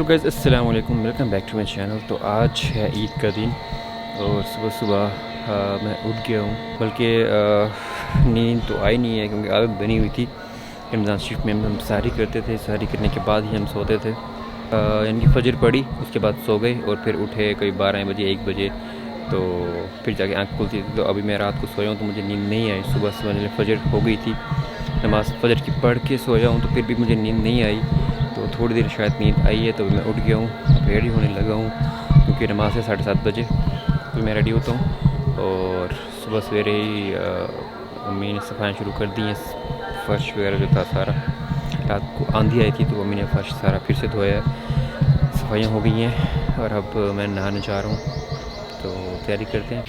Hello guys, अस्सलाम वालेकुम, welcome back to my channel. तो आज है ईद का दिन और सुबह सुबह मैं उठ गया हूँ। बल्कि नींद तो आई नहीं है क्योंकि आदत बनी हुई थी। रमज़ान शरीफ में हम सारी करते थे, सारी करने के बाद ही हम सोते थे। यानी कि फजर पड़ी, उसके बाद सो गए और फिर उठे कोई 12 बजे 1 बजे, तो फिर जाके आँख खुलती थी। तो अभी मैं रात को सोया हूँ तो मुझे नींद नहीं आई। सुबह सुबह फजर हो गई थी, नमाज़ फजर की पढ़ के सोया हूँ तो फिर भी मुझे नींद नहीं आई। तो थोड़ी देर शायद नींद आई है तो मैं उठ गया हूँ, अब रेडी होने लगा हूँ क्योंकि नमाज़ है 7:30 बजे। तो मैं रेडी होता हूँ और सुबह सवेरे ही अम्मी ने सफाइयाँ शुरू कर दी हैं। फ़र्श वगैरह जो था सारा, रात को आंधी आई थी तो अम्मी ने फ़र्श सारा फिर से धोया है, सफाइयाँ हो गई हैं और अब मैं नहाने जा रहा हूँ। तो तैयारी करते हैं।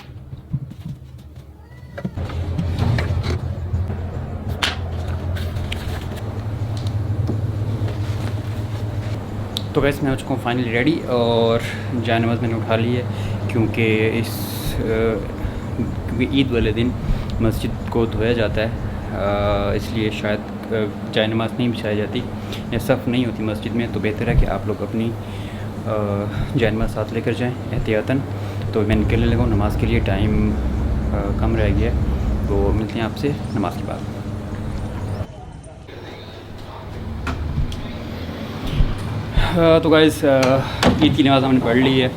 तो गैस मैं हो चुका हूँ फाइनली रेडी और जाए नमाज़ मैंने उठा ली है क्योंकि क्योंकि ईद वाले दिन मस्जिद को धोया जाता है, इसलिए शायद जाए नमाज़ नहीं बिछाई जाती या सफ़ नहीं होती मस्जिद में। तो बेहतर है कि आप लोग अपनी जाए नमाज़ साथ लेकर जाएँ एहतियातन। तो मैं निकलने लगा हूँ नमाज़ के लिए, टाइम कम रह गया। तो मिलते हैं आपसे नमाज़ के बाद। तो गाइस ईद की नमाज़ हमने पढ़ ली है।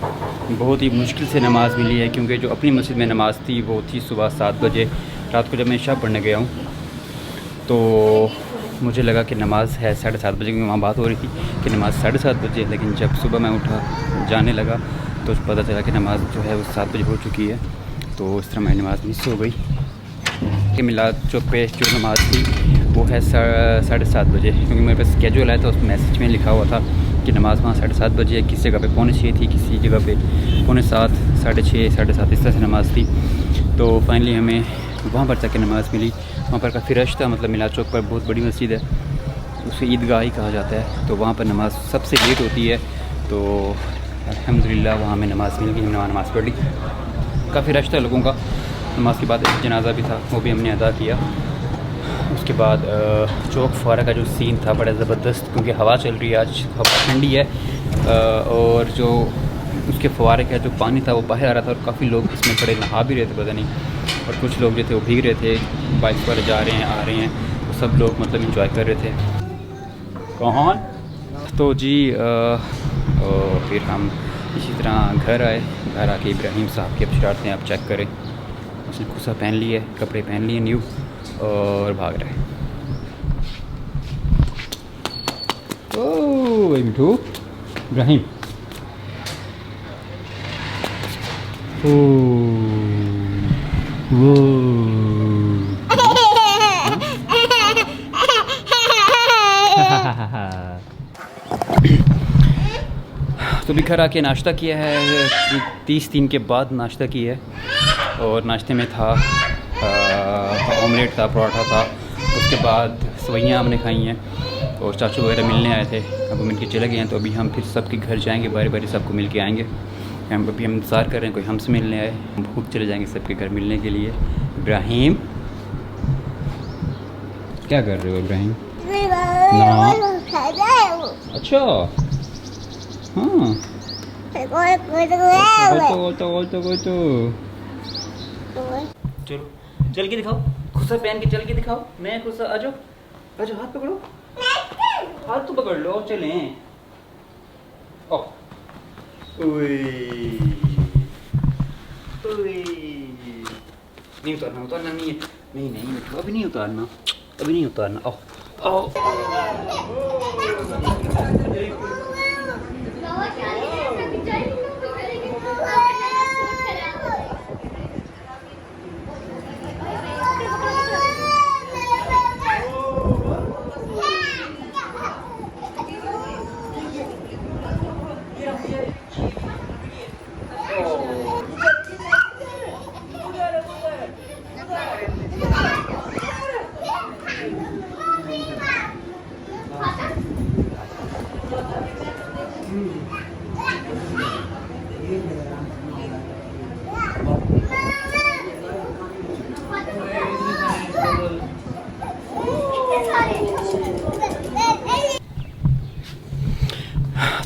बहुत ही मुश्किल से नमाज़ मिली है क्योंकि जो अपनी मस्जिद में नमाज़ थी वो थी सुबह 7 बजे। रात को जब मैं इशा पढ़ने गया हूँ तो मुझे लगा कि नमाज़ है 7:30 बजे, क्योंकि वहाँ बात हो रही थी कि नमाज़ 7:30 बजे। लेकिन जब सुबह मैं उठा जाने लगा तो पता चला कि नमाज़ जो है वो 7 बजे हो चुकी है। तो इस तरह मेरी नमाज़ मिस हो गई कि मिलाद चौक पे जो नमाज़ थी वो है 7:30 बजे, क्योंकि मेरे पास स्केड्यूल आया था, उस मैसेज में लिखा हुआ था कि नमाज़ वहाँ 7:30 बजे है। किसी जगह पे 6:45 थी, किसी जगह पे 7:45, 6:30, 7:30 इस तरह से नमाज़ थी। तो फाइनली हमें वहाँ पर जाके नमाज़ मिली। वहाँ पर काफ़ी रश था, मतलब मिलाद चौक पर बहुत बड़ी मस्जिद है, उसे ईदगाह ही कहा जाता है। तो वहाँ पर नमाज़ सबसे लेट होती है। तो अल्हम्दुलिल्लाह वहाँ हमें नमाज़ मिल गई, हमने वहाँ नमाज़ पढ़ ली। काफ़ी रश था लोगों का। नमाज़ के बाद एक जनाजा भी था, वो भी हमने अदा किया। उसके बाद चौक फुआरा का जो सीन था बड़ा ज़बरदस्त, क्योंकि हवा चल रही है, आज हवा ठंडी है और जो उसके फुआरे का जो पानी था वो बाहर आ रहा था और काफ़ी लोग इसमें बड़े नहा भी रहे थे, पता नहीं। और कुछ लोग जो थे वो भीग रहे थे, बाइक पर जा रहे हैं आ रहे हैं, तो सब लोग मतलब इंजॉय कर रहे थे। कौन तो जी और फिर हम इसी तरह घर आए। घर आके इब्राहिम साहब की अब शरारतें आप चेक करें। उसने खुसा पहन लिए, कपड़े पहन लिए न्यू और भाग रहे हैं। ओह मिठू, इब्राहिम, तो भी घर आके नाश्ता किया है, 30 दिन के बाद नाश्ता किया है। और नाश्ते में था ऑमलेट था, पराठा था। उसके बाद सवैयाँ हमने खाई हैं और चाचू वगैरह मिलने आए थे, अब मिल के चले गए हैं। तो अभी हम फिर सबके घर जाएंगे, बारी बारी सबको मिल के आएँगे। हम इंतज़ार कर रहे हैं कोई हमसे मिलने आए, हम खुद चले जाएंगे सबके घर मिलने के लिए। इब्राहिम क्या कर रहे हो इब्राहिम? ना अच्छा हाँ चलो चल के दिखाओ, खुसा पहन के चल के दिखाओ। मैं खुसा, आ जाओ आ जाओ, हाथ पकड़ो, हाथ तो पकड़ लो, चलें। नहीं उतारना, उतारना नहीं है, नहीं नहीं अभी नहीं उतारना, अभी नहीं उतारना। ओ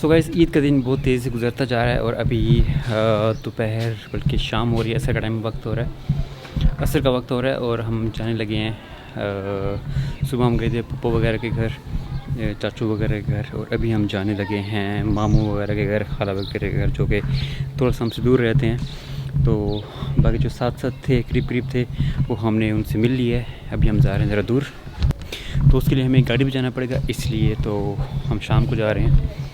तो गाइस ईद का दिन बहुत तेज़ी से गुजरता जा रहा है और अभी दोपहर बल्कि शाम हो रही है, असर का टाइम वक्त हो रहा है, असर का वक्त हो रहा है और हम जाने लगे हैं। सुबह हम गए थे पप्पो वगैरह के घर, चाचू वगैरह के घर, और अभी हम जाने लगे हैं मामू वगैरह के घर, खाला वगैरह के घर, जो कि थोड़ा सा हमसे दूर रहते हैं। तो बाकी जो साथ साथ थे, करीब करीब थे, वो हमने उनसे मिल लिया है। अभी हम जा रहे हैं ज़रा दूर, तो उसके लिए हमें गाड़ी भी जाना पड़ेगा, इसलिए तो हम शाम को जा रहे हैं।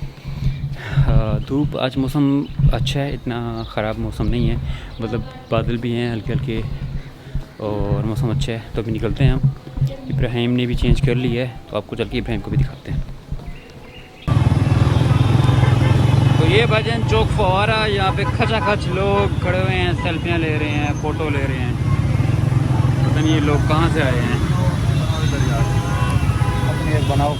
धूप, आज मौसम अच्छा है, इतना ख़राब मौसम नहीं है, मतलब बादल भी हैं हल्के हल्के और मौसम अच्छा है। तो अभी निकलते हैं हम। इब्राहिम ने भी चेंज कर लिया है, तो आपको चल के इब्राहिम को भी दिखाते हैं। तो ये भाईजान चौक फवारा, यहाँ पे खचाखच लोग खड़े हुए हैं, सेल्फियाँ ले रहे हैं, फ़ोटो ले रहे हैं। पता नहीं ये लोग कहाँ से आए हैं। अपनी एक बनाओ।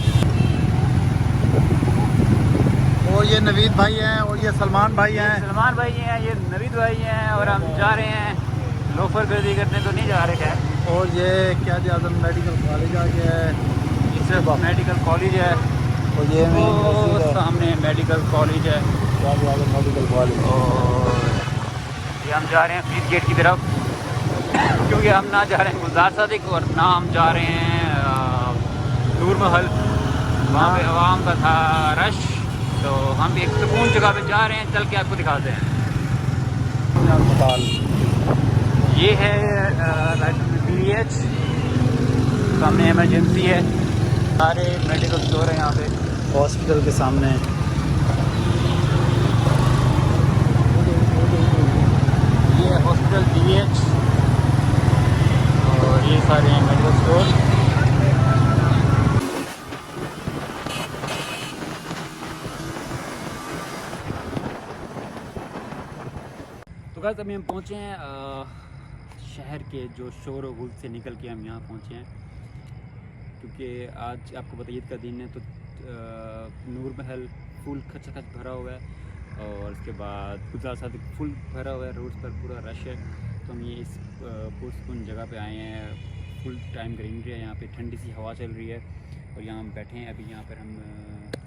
और ये नवीद भाई हैं और ये सलमान भाई हैं। सलमान भाई हैं, ये नवीद भाई हैं, और हम जा रहे हैं लोफर गर्दी करने, तो नहीं जा रहे हैं। और ये क्या आजम मेडिकल कॉलेज आ गया है, इससे मेडिकल कॉलेज है, और ये वो सामने मेडिकल कॉलेज है, मेडिकल कॉलेज। और ये हम जा रहे हैं फीस गेट की तरफ, क्योंकि हम ना जा रहे हैं गुलजार सादिक और ना हम जा रहे हैं नूर महल। वहाँ पे आवाम का था रश, तो हम एक सुकून जगह पे जा रहे हैं, चल के आपको दिखाते हैं। अस्पताल ये है PH, सामने इमरजेंसी है, सारे मेडिकल स्टोर है यहाँ पे हॉस्पिटल के सामने। ये हॉस्पिटल PH और ये सारे हैं मेडिकल स्टोर। तो गाइस अभी हम पहुँचे हैं शहर के जो शोर गुल से निकल के हम यहाँ पहुँचे हैं, क्योंकि आज आपको पता ईद का दिन है, तो नूर महल फुल खचाखच भरा हुआ है और उसके बाद गुलजार सादिक फुल भरा हुआ है, रोड्स पर पूरा रश है। तो हम ये इस पुरसुकून जगह पे आए हैं, फुल टाइम ग्रीनरी है, यहाँ पे ठंडी सी हवा चल रही है और यहाँ हम बैठे हैं। अभी यहाँ पर हम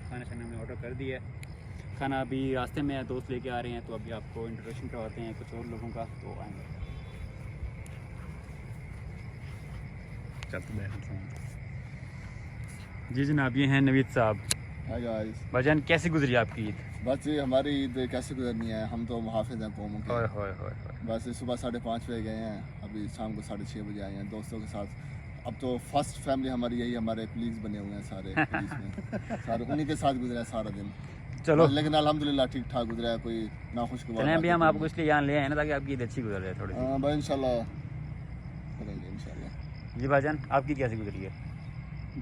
खाना हमने ऑर्डर कर दिया है, खाना अभी रास्ते में दोस्त लेके आ रहे हैं, तो अभी आपको इंट्रोडक्शन करवाते हैं कुछ और लोगों का, तो आएँगे। जी जनाब, ये हैं नवीद साहब। Hi guys. भाईजान कैसी गुजरी आपकी ईद? बस ये हमारी ईद कैसे गुजरनी है, हम तो मुहाफिज हैं कौमों के। होय बस सुबह 5:30 बजे गए हैं, अभी शाम को 6:30 बजे आए हैं दोस्तों के साथ। अब तो फर्स्ट फैमिली हमारी यही, हमारे पुलिस बने हुए हैं सारे पुलिस में सारे उन्हीं के साथ गुजरा है सारा दिन। चलो, लेकिन अल्हम्दुलिल्लाह ठीक ठाक गुजरा है, कोई नाखुशगवार चलें। अभी हम आपको इसलिए यहाँ ले आए ना, ताकि आपकी ईद अच्छी गुजर जाए थोड़ी सी। हाँ भाई, इंशाल्लाह करेंगे इंशाल्लाह। जी भाईजान, आपकी कैसी गुजरी है?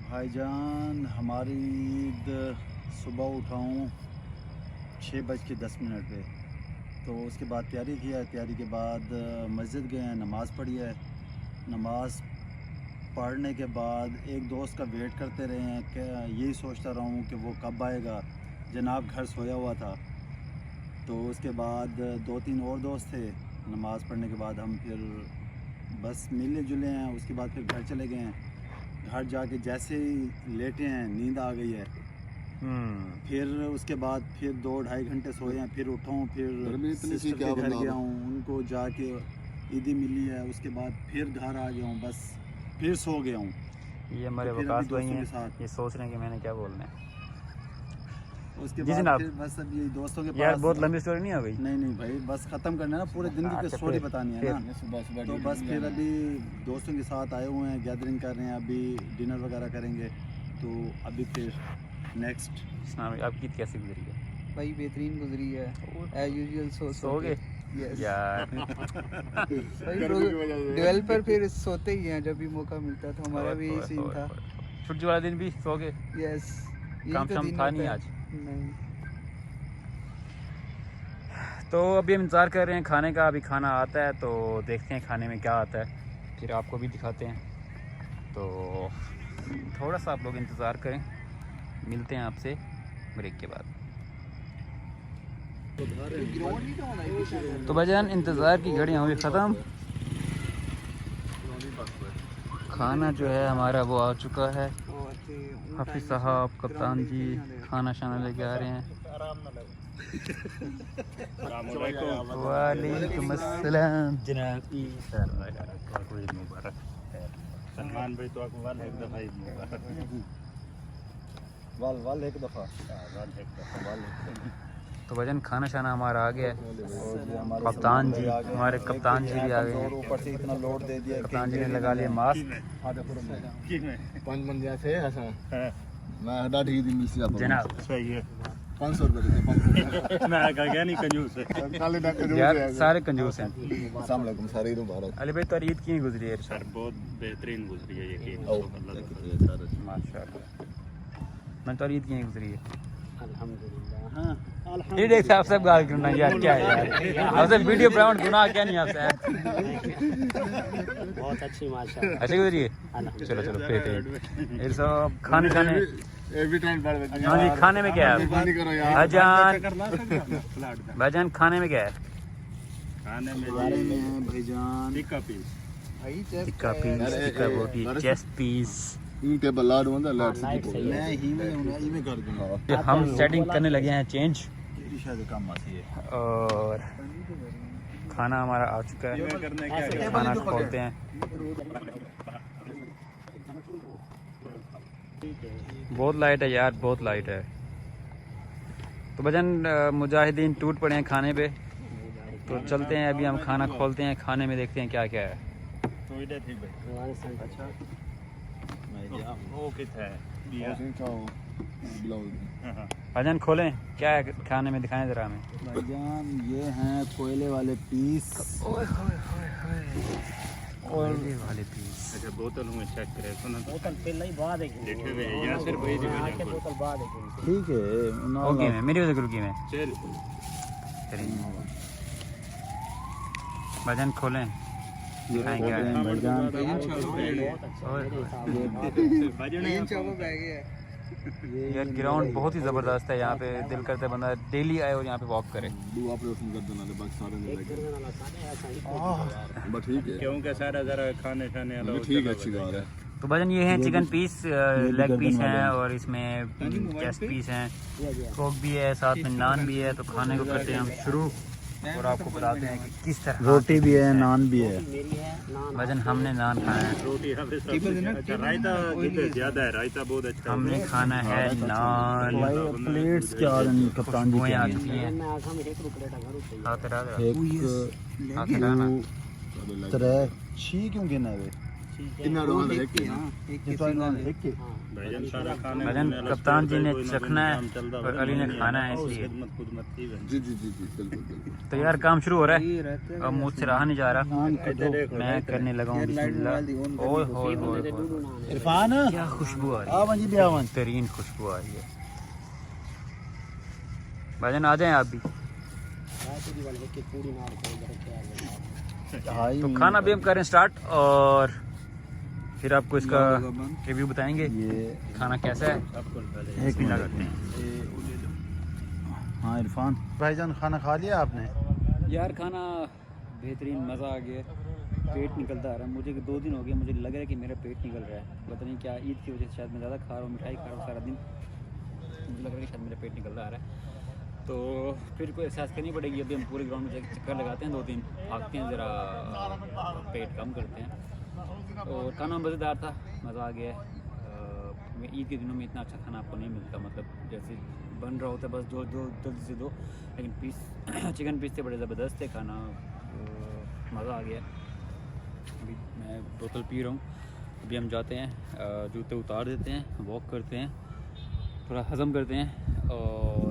भाईजान हमारी ईद सुबह उठाऊँ 6:10 पे, तो उसके बाद तैयारी किया, तैयारी के बाद मस्जिद गए हैं, नमाज़ पढ़ी है। नमाज़ पढ़ने के बाद एक दोस्त का वेट करते रहे हैं, कि यही सोचता रहा हूँ कि वो कब आएगा। जनाब घर सोया हुआ था, तो उसके बाद 2-3 और दोस्त थे। नमाज़ पढ़ने के बाद हम फिर बस मिले जुले हैं, उसके बाद फिर घर चले गए हैं। घर जाके जैसे ही लेटे हैं, नींद आ गई है। फिर उसके बाद फिर 2-2.5 घंटे सोए हैं, फिर उठाऊँ, फिर सिस्टर के घर गया हूँ, उनको जाके ईदी मिली है। उसके बाद फिर घर आ गया हूँ, बस फिर सो गया हूँ। ये हमारे वकास भाई हैं, ये सोच रहे हैं कि मैंने क्या बोलना है। उसके बाद फिर बस अब ये दोस्तों के पास। यार बहुत लंबी स्टोरी नहीं हो गई? नहीं भाई, बस ख़त्म करना है ना, पूरे दिन की स्टोरी बतानी है ना। सुबह तो बस फिर अभी दोस्तों के साथ आए हुए हैं, गैदरिंग कर रहे हैं, अभी डिनर वगैरह करेंगे। तो अभी फिर नेक्स्ट आपकी ईद कैसी गुजरी है? भाई बेहतरीन गुजरी है, एज यूजुअल। सो गए यार? डेवलपर फिर सोते ही हैं जब भी मौका मिलता था, हमारा भी यही सीन था। छुट्टी वाला दिन भी सो गए? यस, काम शाम था नहीं आज? नहीं। तो अभी हम इंतज़ार कर रहे हैं खाने का, अभी खाना आता है तो देखते हैं खाने में क्या आता है, फिर आपको भी दिखाते हैं। तो थोड़ा सा आप लोग इंतज़ार करें, मिलते हैं आपसे ब्रेक के बाद। तो भाईजान इंतज़ार की घड़ियाँ हुई ख़त्म, खाना जो है हमारा वो आ चुका है। हाफिज साहब कप्तान जी खाना शाना लेके आ रहे हैं। वालेकुम अस्सलाम जनाब। सलमान भाई तो आपको वाल एक दफ़ा ईद मुबारक। वाल एक दफ़ा तो वजन खाना शाना हमारा आ गया है। कप्तान जी हमारे कप्तान जी भी आ गए हैं। ऊपर से इतना लोड दे दिया कप्तान जी ने लगा लिया मास्क। 5 बंदे से हसन मैं हटा ठीक दी मिल सिया जनाब सही है। 500 रुपए देते 500 मैं कहा नहीं कंजूस है। खाली ना करो यार सारे कंजूस हैं। अस्सलाम वालेकुम सारे ईद मुबारक अली भाई तो ईद की गुजरी है सर बहुत बेहतरीन गुजरी है यकीन माशाल्लाह। मैं तो ईद की गुजरी है। हाँ ये देख आप सब गाल करना यार क्या है यार आपसे वीडियो प्रमोट गुनाह क्या नहीं आपसे बहुत अच्छी माशाल्लाह। अच्छी गुजरी है। चलो चलो फिर ये सब खाने खाने एवरी टाइम बढ़ हाँ जी खाने में क्या है पानी करो यार भाईजान खाने में क्या है? खाने में भाईजान टिक्का पीस टिक्का पीस टिक्का रोटी चेस्ट पीस। इन टेबल लाड होंदा लाड मैं ही में कर दूंगा। हम सेटिंग करने लगे हैं चेंज तेरी शायद काम आती है। और खाना हमारा आ चुका है। खाना खोलते हैं। बहुत लाइट है यार बहुत लाइट है। तो भजन मुजाहिदीन टूट पड़े हैं खाने पे। तो चलते हैं अभी हम खाना खोलते हैं खाने में देखते हैं क्या क्या है। तो इधर ठीक है। अच्छा वो कितना है भजन खोलें क्या है खाने में दिखाएं जरा हमें। भाईजान ये हैं कोयले वाले पीस। कोयले वाले पीस। अच्छा बोतल में चेक करें सुनो बोतल पहले ही बाद है लेटे हुए हैं यहाँ सिर्फ वही दिखा के बोतल बाद है ठीक है ओके में मेरी वजह रुकी में चल चलिए भजन खोलें दिखाएं क्या है। भाईजान यार ग्राउंड बहुत ही ज़बरदस्त है। यहाँ पे दिल करता है बंदा डेली आए और यहाँ पे वॉक करे। दो ऑपरेशन कर देना ले बाकी सारे नहीं लगे बस ठीक है क्योंकि सारा जरा खाने खाने वाला ठीक है अच्छी बात है। तो भजन ये है चिकन पीस लेग पीस हैं और इसमें चेस्ट पीस हैं कोक भी है साथ में नान भी है। तो खाने को करते हैं हम शुरू और आपको बताते हैं कि किस तरह रोटी भी है नान भी है। भजन हमने नान खाना है। रोटी यहाँ पे अच्छा रायता कितने ज्यादा है रायता बहुत अच्छा हमने खाना है नान। प्लेट्स क्या कप्तान जी बुएं आ चुकी हैं। हाथ रहा एक हाथ रहा ना तरह छी क्यों गिना है इतना रोल है कि भाईजान सारा खाने भजन कप्तान जी ने चखना है और अली ने खाना है इसलिए। खिदमत खुदमत की बन जी जी जी जी बिल्कुल बिल्कुल तो यार काम शुरू हो रहा है। अब मुझसे रहा नहीं जा रहा। मैं करने लगा हूँ बिस्मिल्लाह। ओए होए होए होए इरफान क्या खुशबू आ रही है। जी ब्यावन बेहतरीन खुशबू आ रही है। भजन आ जाएं आप भी। तो खाना भी हम करें स्टार्ट और फिर आपको इसका रिव्यू बताएंगे ये खाना कैसा है। एक मिनट करते हैं। हाँ इरफान भाईजान खाना खा लिया आपने? यार खाना बेहतरीन मज़ा आ गया। पेट निकलता आ रहा है मुझे 2 दिन हो गए। मुझे लग रहा है कि मेरा पेट निकल रहा है। पता नहीं क्या ईद की वजह से शायद मैं ज़्यादा खा रहा हूँ मिठाई खा रहा हूँ सारा दिन। मुझे लग रहा है कि शायद मेरा पेट निकलता आ रहा है। तो फिर कोई एहसास करनी पड़ेगी। अभी हम पूरे ग्राउंड में चक्कर लगाते हैं 2-3 भागते हैं ज़रा पेट कम करते हैं। और खाना मज़ेदार था मज़ा आ गया है। ईद के दिनों में इतना अच्छा खाना आपको नहीं मिलता मतलब जैसे बन रहा होता है बस दो जल्दी से दो। लेकिन पीस चिकन पीस थे बड़े ज़बरदस्त थे खाना मज़ा आ गया। अभी मैं बोतल पी रहा हूँ। अभी हम जाते हैं जूते उतार देते हैं वॉक करते हैं थोड़ा हज़म करते हैं और